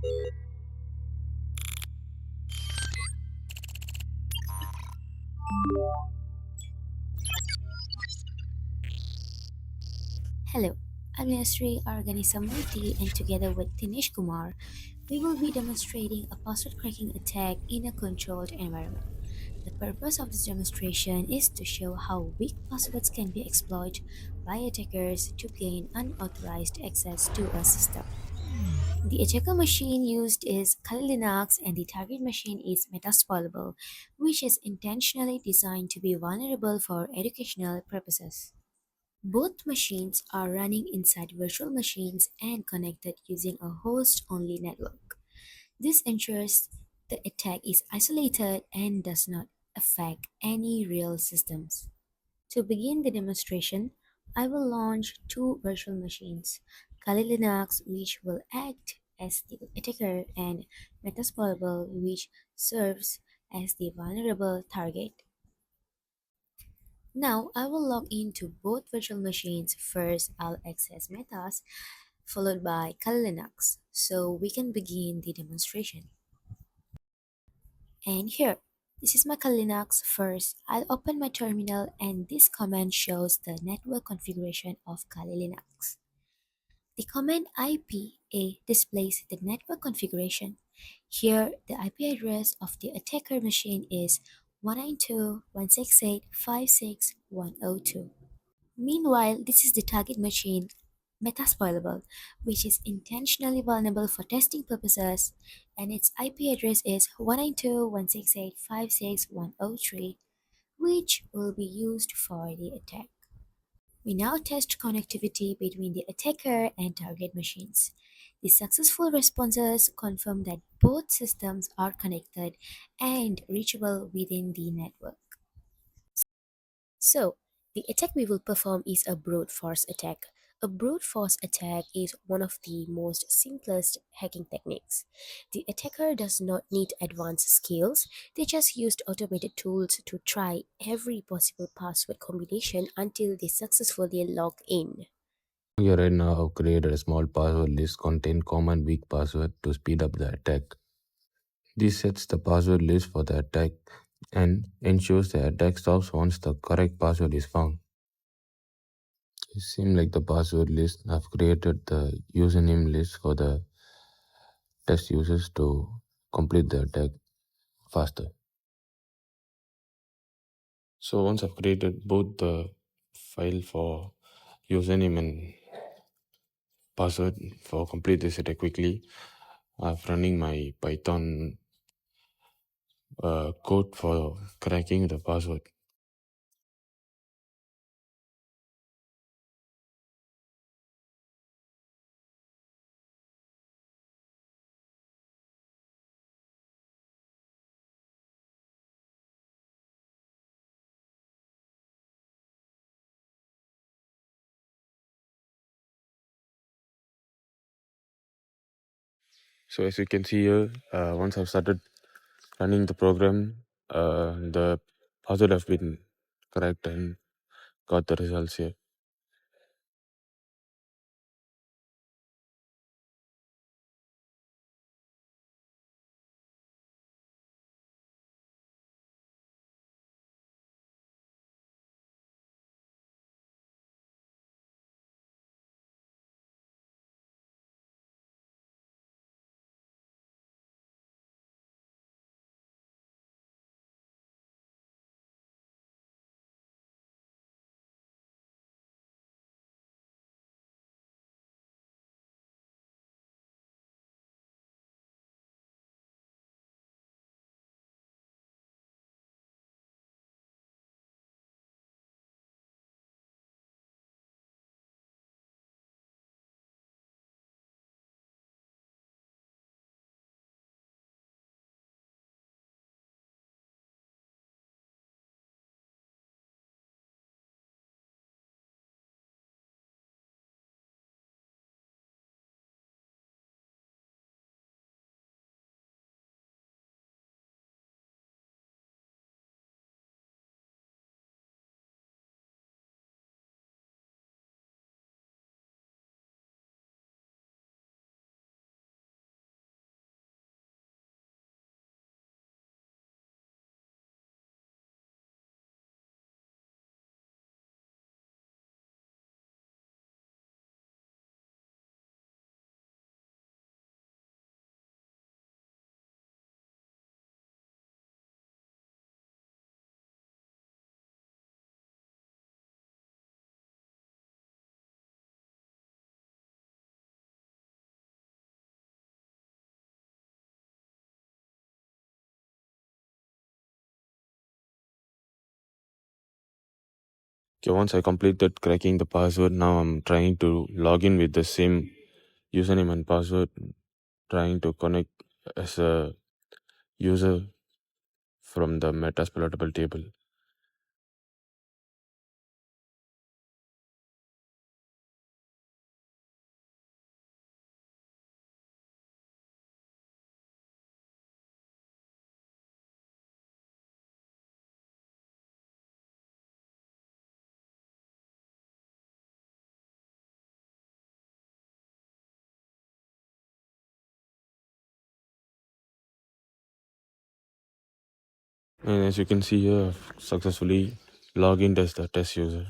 Hello, I'm Yasri Organisamurthy, and together with Dinesh Kumar, we will be demonstrating a password cracking attack in a controlled environment. The purpose of this demonstration is to show how weak passwords can be exploited by attackers to gain unauthorized access to a system. The attacker machine used is Kali Linux and the target machine is Metasploitable, which is intentionally designed to be vulnerable for educational purposes. Both machines are running inside virtual machines and connected using a host-only network. This ensures the attack is isolated and does not affect any real systems. To begin the demonstration, I will launch two virtual machines, Kali Linux, which will act as the attacker, and Metasploitable, which serves as the vulnerable target. Now I will log into both virtual machines. First, I'll access Metas, followed by Kali Linux, so we can begin the demonstration. And here, this is my Kali Linux. First, I'll open my terminal and this command shows the network configuration of Kali Linux. The command IPA displays the network configuration. Here, the IP address of the attacker machine is 192.168.56.102. Meanwhile, this is the target machine, Metasploitable, which is intentionally vulnerable for testing purposes, and its IP address is 192.168.56.103, which will be used for the attack. We now test connectivity between the attacker and target machines. The successful responses confirm that both systems are connected and reachable within the network. So, the attack we will perform is a brute force attack. A brute force attack is one of the most simplest hacking techniques. The attacker does not need advanced skills, they just used automated tools to try every possible password combination until they successfully log in. Here right now I've created a small password list contain common weak password to speed up the attack. This sets the password list for the attack and ensures the attack stops once the correct password is found. It seems like the password list. I've created the username list for the test users to complete the attack faster. So once I've created both the file for username and password for complete this attack quickly, I'm running my Python code for cracking the password. So as you can see here, once I've started running the program, the password have been correct and got the results here. Okay, once I completed cracking the password, now I'm trying to log in with the same username and password, trying to connect as a user from the Metasploitable table. And as you can see here, I've successfully logged in as the test user.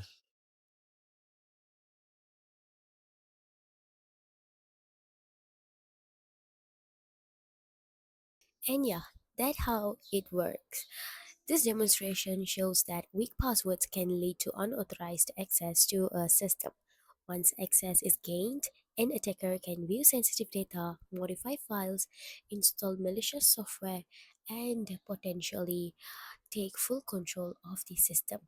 And yeah, that's how it works. This demonstration shows that weak passwords can lead to unauthorized access to a system. Once access is gained, an attacker can view sensitive data, modify files, install malicious software, and potentially take full control of the system.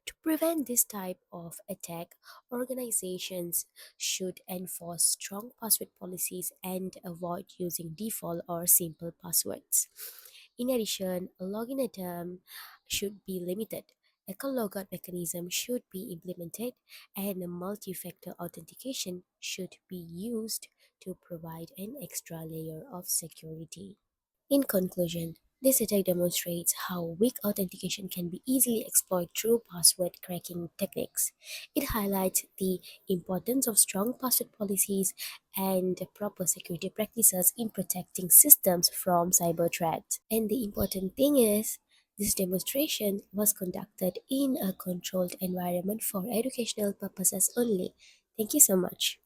To prevent this type of attack, organizations should enforce strong password policies and avoid using default or simple passwords. In addition, a login attempt should be limited. A logout mechanism should be implemented, and a multi-factor authentication should be used to provide an extra layer of security. In conclusion, this attack demonstrates how weak authentication can be easily exploited through password cracking techniques. It highlights the importance of strong password policies and proper security practices in protecting systems from cyber threats. And the important thing is, this demonstration was conducted in a controlled environment for educational purposes only. Thank you so much.